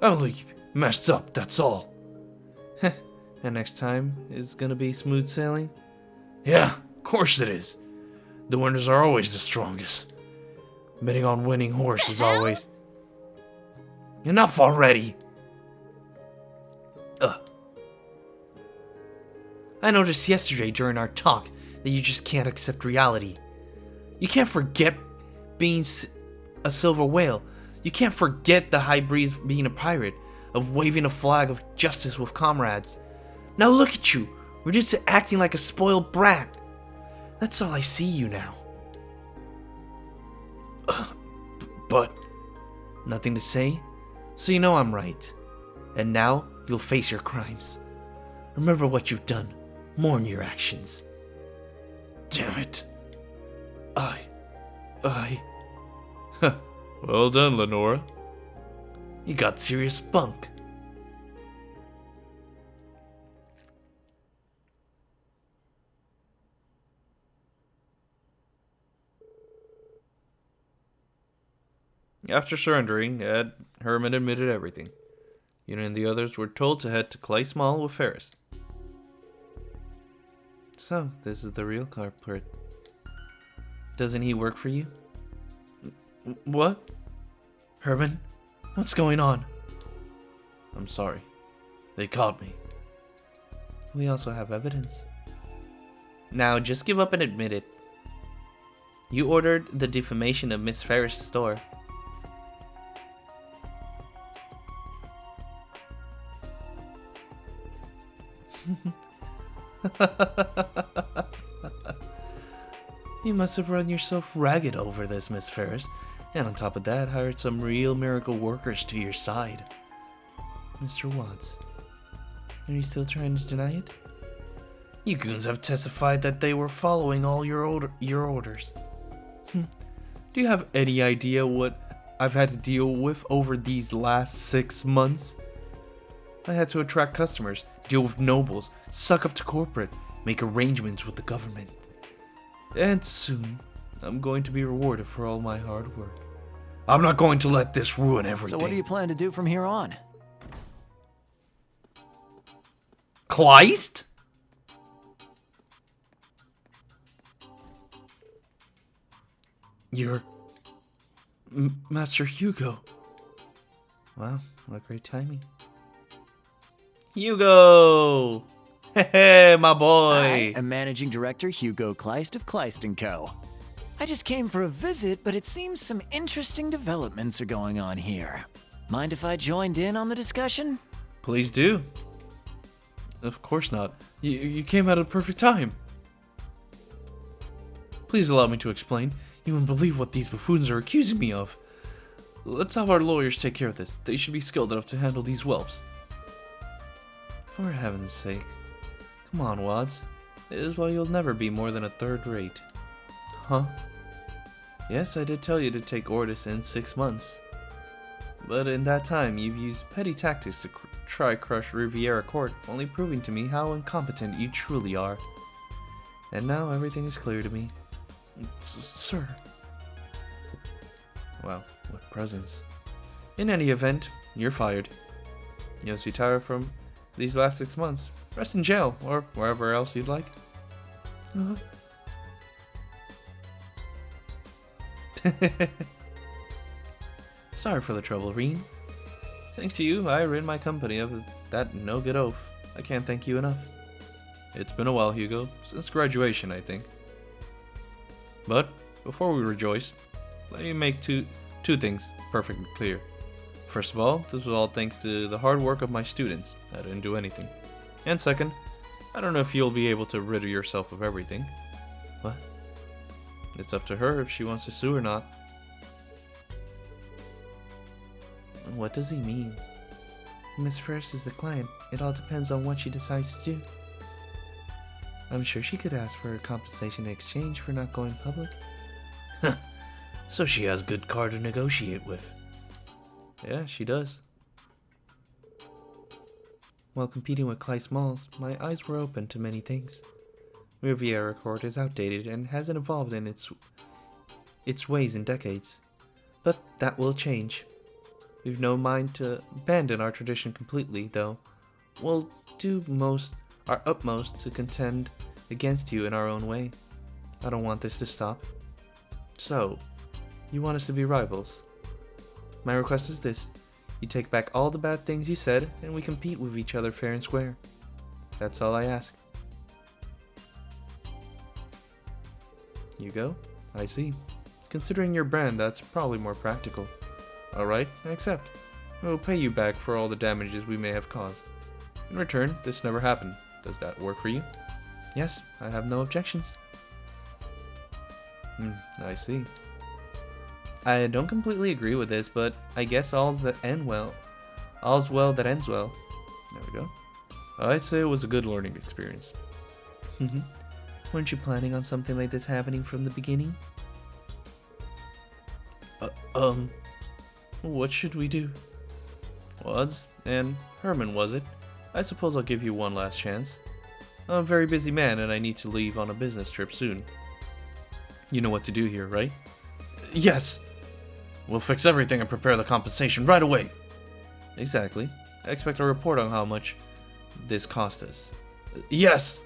I only messed up, that's all. And next time is gonna be smooth sailing? Yeah, of course it is. The winners are always the strongest. Betting on winning horse is always... Enough already! I noticed yesterday during our talk that you just can't accept reality. You can't forget being a silver whale. You can't forget the high breeze being a pirate, of waving a flag of justice with comrades. Now look at you. We're just acting like a spoiled brat. That's all I see you now. But... Nothing to say? So you know I'm right. And now, you'll face your crimes. Remember what you've done. Mourn your actions. Damn it. Well done, Lenora. You got serious spunk. After surrendering, Herman admitted everything. You and the others were told to head to Clay Mall with Ferris. So, this is the real culprit. Doesn't he work for you? What? Herman? What's going on? I'm sorry. They caught me. We also have evidence. Now, just give up and admit it. You ordered the defamation of Miss Ferris' store. You must have run yourself ragged over this, Miss Ferris, and on top of that, hired some real miracle workers to your side. Mr. Watts, are you still trying to deny it? You goons have testified that they were following all your orders. Do you have any idea what I've had to deal with over these last 6 months? I had to attract customers, deal with nobles, suck up to corporate, make arrangements with the government. And soon, I'm going to be rewarded for all my hard work. I'm not going to let this ruin everything. So what do you plan to do from here on? Kleist? You're... Master Hugo. Wow, what great timing. Hugo! Hey, my boy! I am Managing Director Hugo Kleist of Kleist & Co. I just came for a visit, but it seems some interesting developments are going on here. Mind if I joined in on the discussion? Please do. Of course not. You came at a perfect time. Please allow me to explain. You wouldn't believe what these buffoons are accusing me of. Let's have our lawyers take care of this. They should be skilled enough to handle these whelps. For heaven's sake. Come on, Wads. It is why you'll never be more than a third rate. Huh? Yes, I did tell you to take Ordis in 6 months. But in that time, you've used petty tactics to try crush Riviera Court, only proving to me how incompetent you truly are. And now everything is clear to me. Sir. Wow, what presence. In any event, you're fired. You must retire from these last 6 months. Rest in jail, or wherever else you'd like. Sorry for the trouble, Rean. Thanks to you, I rid my company of that no-good oaf. I can't thank you enough. It's been a while, Hugo. Since graduation, I think. But, before we rejoice, let me make two things perfectly clear. First of all, this was all thanks to the hard work of my students. I didn't do anything. And second, I don't know if you'll be able to rid yourself of everything. What? It's up to her if she wants to sue or not. What does he mean? Miss First is the client. It all depends on what she decides to do. I'm sure she could ask for compensation in exchange for not going public. So she has good card to negotiate with. Yeah, she does. While competing with Clay Smalls, my eyes were open to many things. Riviera Court is outdated and hasn't evolved in its ways in decades. But that will change. We've no mind to abandon our tradition completely, though. We'll do our utmost to contend against you in our own way. I don't want this to stop. So, you want us to be rivals? My request is this. You take back all the bad things you said, and we compete with each other fair and square. That's all I ask. You go? I see. Considering your brand, that's probably more practical. Alright, I accept. I will pay you back for all the damages we may have caused. In return, this never happened. Does that work for you? Yes, I have no objections. I see. I don't completely agree with this, but I guess all's well that ends well. There we go. I'd say it was a good learning experience. Weren't you planning on something like this happening from the beginning? What should we do? Wads and Herman, was it? I suppose I'll give you one last chance. I'm a very busy man and I need to leave on a business trip soon. You know what to do here, right? Yes! We'll fix everything and prepare the compensation right away. Exactly. I expect a report on how much this cost us. Yes!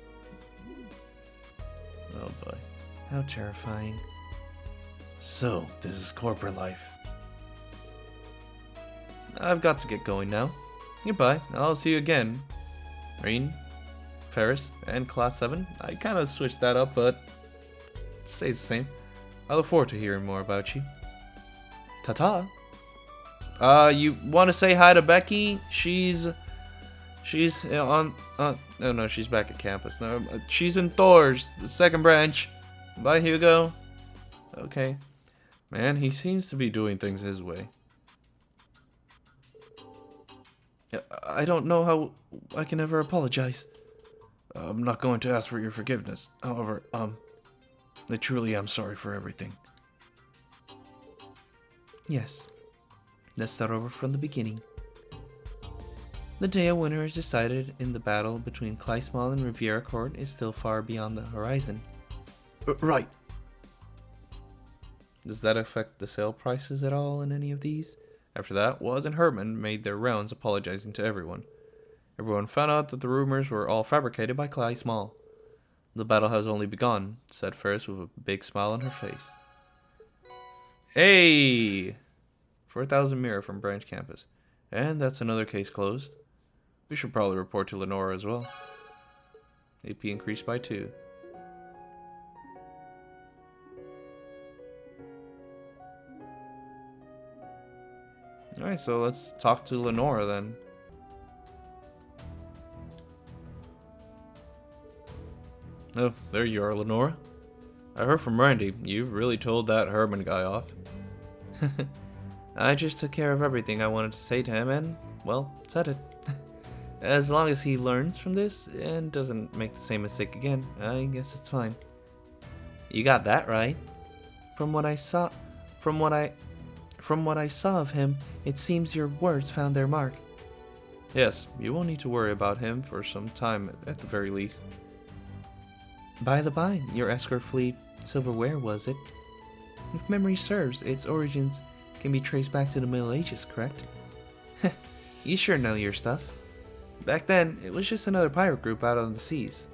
Oh boy. How terrifying. So, this is corporate life. I've got to get going now. Goodbye. I'll see you again. Rean, Ferris, and Class 7. I kind of switched that up, but it stays the same. I look forward to hearing more about you. Ta-ta. You want to say hi to Becky? She's on, oh no, she's back at campus. No, she's in Thors, the second branch. Bye, Hugo. Okay. Man, he seems to be doing things his way. I don't know how I can ever apologize. I'm not going to ask for your forgiveness. However, I truly am sorry for everything. Yes. Let's start over from the beginning. The day a winner is decided in the battle between Kleismal and Riviera Court is still far beyond the horizon. Right. Does that affect the sale prices at all in any of these? After that, Waz and Herman made their rounds apologizing to everyone. Everyone found out that the rumors were all fabricated by Clay Small. The battle has only begun, said Ferris with a big smile on her face. Hey! 4,000 mirror from Branch Campus. And that's another case closed. We should probably report to Lenora as well. AP increased by 2. Alright, so let's talk to Lenora then. Oh, there you are, Lenora. I heard from Randy. You really told that Herman guy off. I just took care of everything I wanted to say to him and, well, said it. As long as he learns from this and doesn't make the same mistake again, I guess it's fine. You got that right. From what I saw of him, it seems your words found their mark. Yes, you won't need to worry about him for some time at the very least. By the by, your escort fleet silverware, was it? If memory serves, its origins can be traced back to the Middle Ages, correct? You sure know your stuff. Back then, it was just another pirate group out on the seas.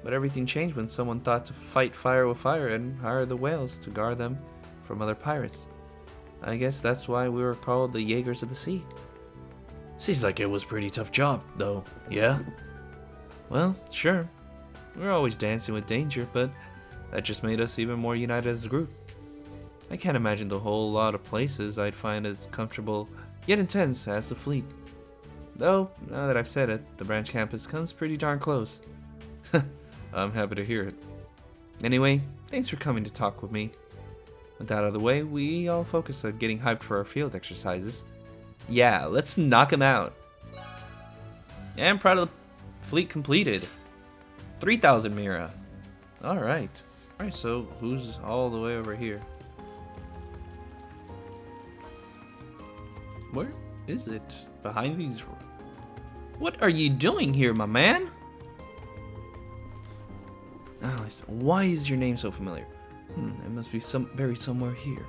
But everything changed when someone thought to fight fire with fire and hired the whales to guard them from other pirates. I guess that's why we were called the Jaegers of the Sea. Seems like it was a pretty tough job, though, yeah? Well, sure. We were always dancing with danger, but that just made us even more united as a group. I can't imagine the whole lot of places I'd find as comfortable, yet intense, as the fleet. Though, now that I've said it, the branch campus comes pretty darn close. I'm happy to hear it. Anyway, thanks for coming to talk with me. With that out of the way, we all focus on getting hyped for our field exercises. Yeah, let's knock them out. And proud of the fleet completed. 3,000 Mira. Alright. Alright, so who's all the way over here? Where is it? Behind these... What are you doing here, my man? Oh, why is your name so familiar? It must be buried somewhere here.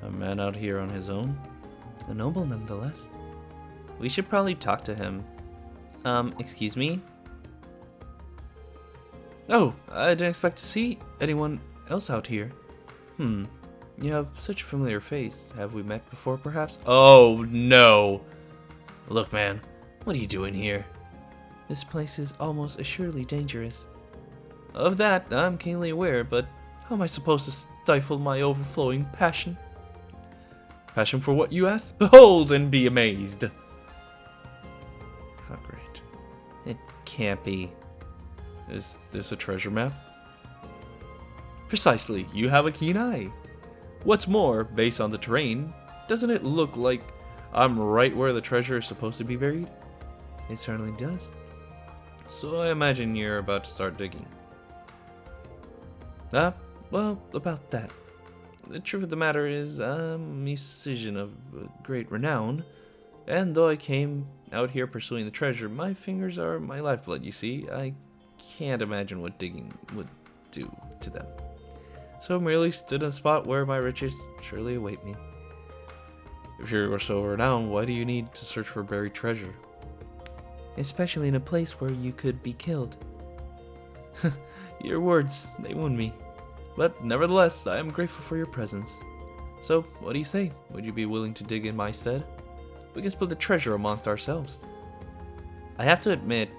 A man out here on his own? A noble, nonetheless. We should probably talk to him. Excuse me? Oh, I didn't expect to see anyone else out here. You have such a familiar face. Have we met before, perhaps? Oh, no. Look, man, what are you doing here? This place is almost assuredly dangerous. Of that, I'm keenly aware, but how am I supposed to stifle my overflowing passion? Passion for what, you ask? Behold and be amazed. Oh, great. It can't be. Is this a treasure map? Precisely, you have a keen eye. What's more, based on the terrain, doesn't it look like I'm right where the treasure is supposed to be buried? It certainly does. So I imagine you're about to start digging. Well, about that. The truth of the matter is, I'm a musician of great renown, and though I came out here pursuing the treasure, my fingers are my lifeblood, you see. I can't imagine what digging would do to them. So I merely stood in a spot where my riches surely await me. If you're so renowned, why do you need to search for buried treasure? Especially in a place where you could be killed. Your words, they wound me. But nevertheless, I am grateful for your presence. So, what do you say? Would you be willing to dig in my stead? We can split the treasure amongst ourselves. I have to admit,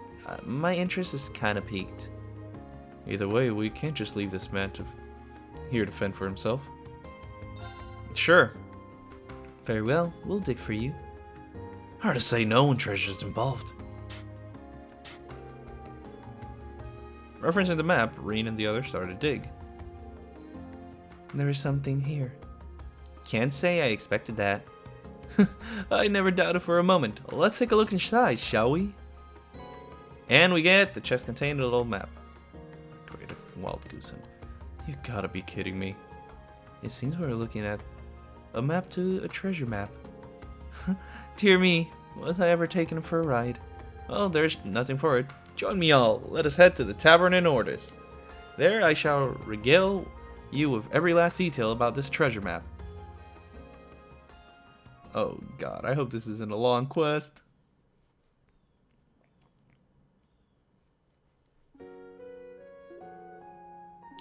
my interest is kinda piqued. Either way, we can't just leave this man here to fend for himself. Sure. Very well, we'll dig for you. Hard to say no when treasure's involved. Referencing the map, Rean and the others started to dig. There is something here. Can't say I expected that. I never doubted for a moment. Let's take a look inside, shall we? And we get the chest contained a little map. Great, a wild goose hunt. You gotta be kidding me. It seems we're looking at a map to a treasure map. Dear me, was I ever taken for a ride? Well, there's nothing for it. Join me all. Let us head to the tavern in Ordis. There I shall regale you with every last detail about this treasure map. Oh god, I hope this isn't a long quest.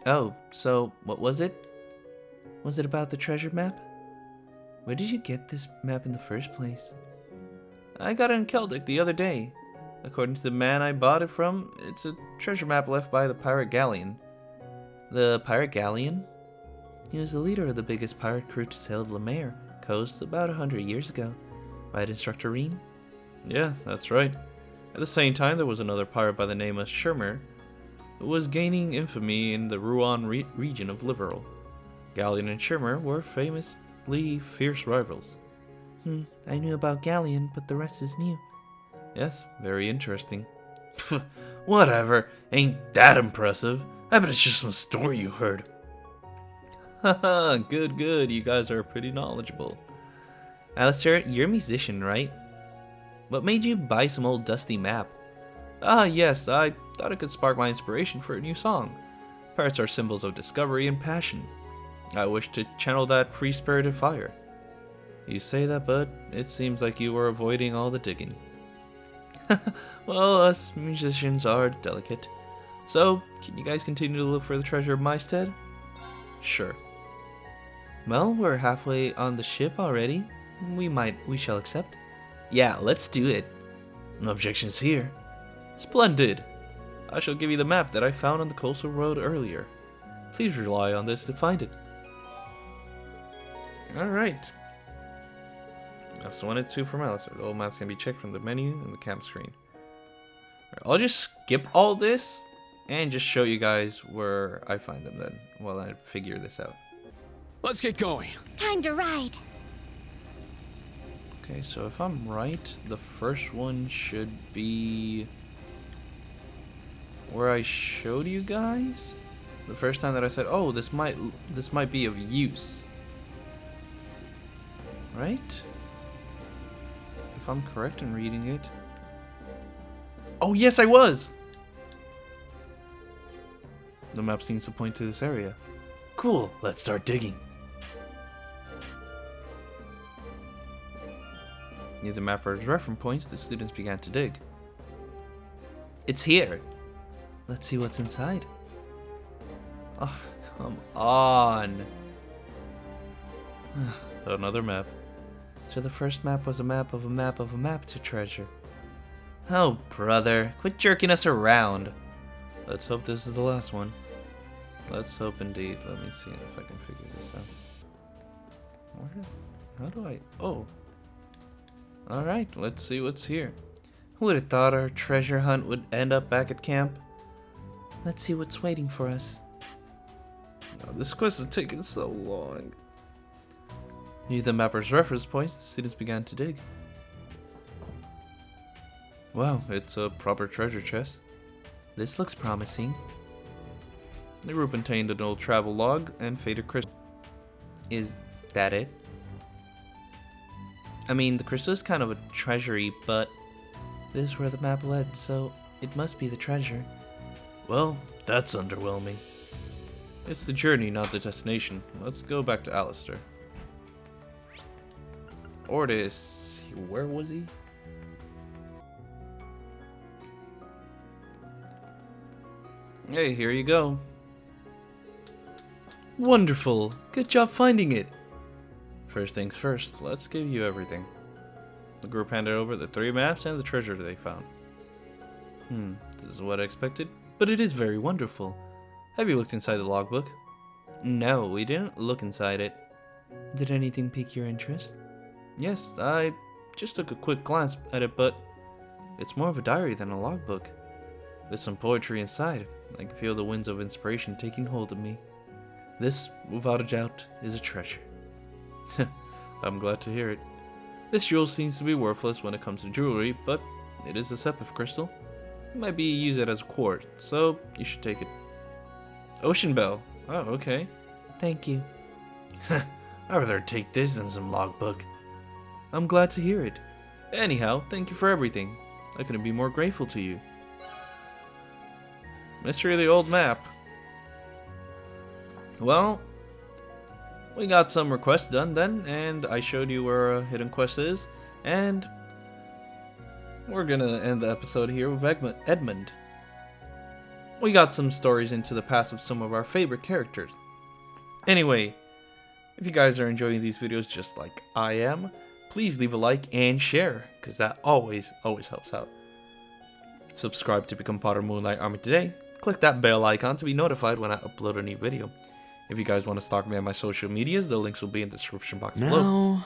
Oh, so what was it? Was it about the treasure map? Where did you get this map in the first place? I got it in Celtic the other day. According to the man I bought it from, it's a treasure map left by the pirate galleon. The pirate galleon? He was the leader of the biggest pirate crew to sail the Lemaire coast about 100 years ago. Right, Instructor Rean? Yeah, that's right. At the same time, there was another pirate by the name of Schirmer. was gaining infamy in the Ruan region of Liberal. Galleon and Shimmer were famously fierce rivals. I knew about Galleon, but the rest is new. Yes, very interesting. Whatever, ain't that impressive. I bet it's just some story you heard. Haha, good, you guys are pretty knowledgeable. Alistair, you're a musician, right? What made you buy some old dusty map? Ah, yes, I thought it could spark my inspiration for a new song. Parrots are symbols of discovery and passion. I wish to channel that free-spirited fire. You say that, but it seems like you were avoiding all the digging. Well, us musicians are delicate. So, can you guys continue to look for the treasure of my stead? Sure. Well, we're halfway on the ship already. We shall accept. Yeah, let's do it. No objections here. Splendid. I shall give you the map that I found on the coastal road earlier. Please rely on this to find it. Alright. That's 1 and 2 from Alistair. All maps can be checked from the menu and the camp screen. Right, I'll just skip all this and just show you guys where I find them then, while I figure this out. Let's get going. Time to ride. Okay, so if I'm right, the first one should be where I showed you guys the first time that I said, "Oh, this might be of use." Right? If I'm correct in reading it. Oh, yes, I was! The map seems to point to this area. Cool, let's start digging. Near the map as reference points, the students began to dig. It's here! Let's see what's inside. Oh, come on! Another map. So the first map was a map of a map of a map to treasure. Oh, brother, quit jerking us around. Let's hope this is the last one. Let's hope indeed. Let me see if I can figure this out. How do I... Oh. Alright, let's see what's here. Who would have thought our treasure hunt would end up back at camp? Let's see what's waiting for us. Oh, this quest is taking so long. Near the mapper's reference points, the students began to dig. Wow, it's a proper treasure chest. This looks promising. The group contained an old travel log and faded crystal. Is that it? I mean, the crystal is kind of a treasury, but this is where the map led, so it must be the treasure. Well, that's underwhelming. It's the journey, not the destination. Let's go back to Alistair. Ortis, where was he? Hey, here you go. Wonderful! Good job finding it! First things first, let's give you everything. The group handed over the 3 maps and the treasure they found. This is what I expected, but it is very wonderful. Have you looked inside the logbook? No, we didn't look inside it. Did anything pique your interest? Yes, I just took a quick glance at it, but it's more of a diary than a logbook. There's some poetry inside. I can feel the winds of inspiration taking hold of me. This, without a doubt, is a treasure. I'm glad to hear it. This jewel seems to be worthless when it comes to jewelry, but it is a deceptive crystal. It might be used as a quartz, so you should take it. Ocean Bell. Oh, okay. Thank you. I'd rather take this than some logbook. I'm glad to hear it. Anyhow, thank you for everything. I couldn't be more grateful to you. Mystery of the old map. Well, we got some requests done then, and I showed you where a hidden quest is, and we're gonna end the episode here with Edmund. We got some stories into the past of some of our favorite characters. Anyway, if you guys are enjoying these videos just like I am, please leave a like and share, because that always helps out. Subscribe to become part of Moonlight Army today. Click that bell icon to be notified when I upload a new video. If you guys want to stalk me on my social medias, the links will be in the description box below.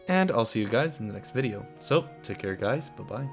And I'll see you guys in the next video. So, take care guys, bye bye.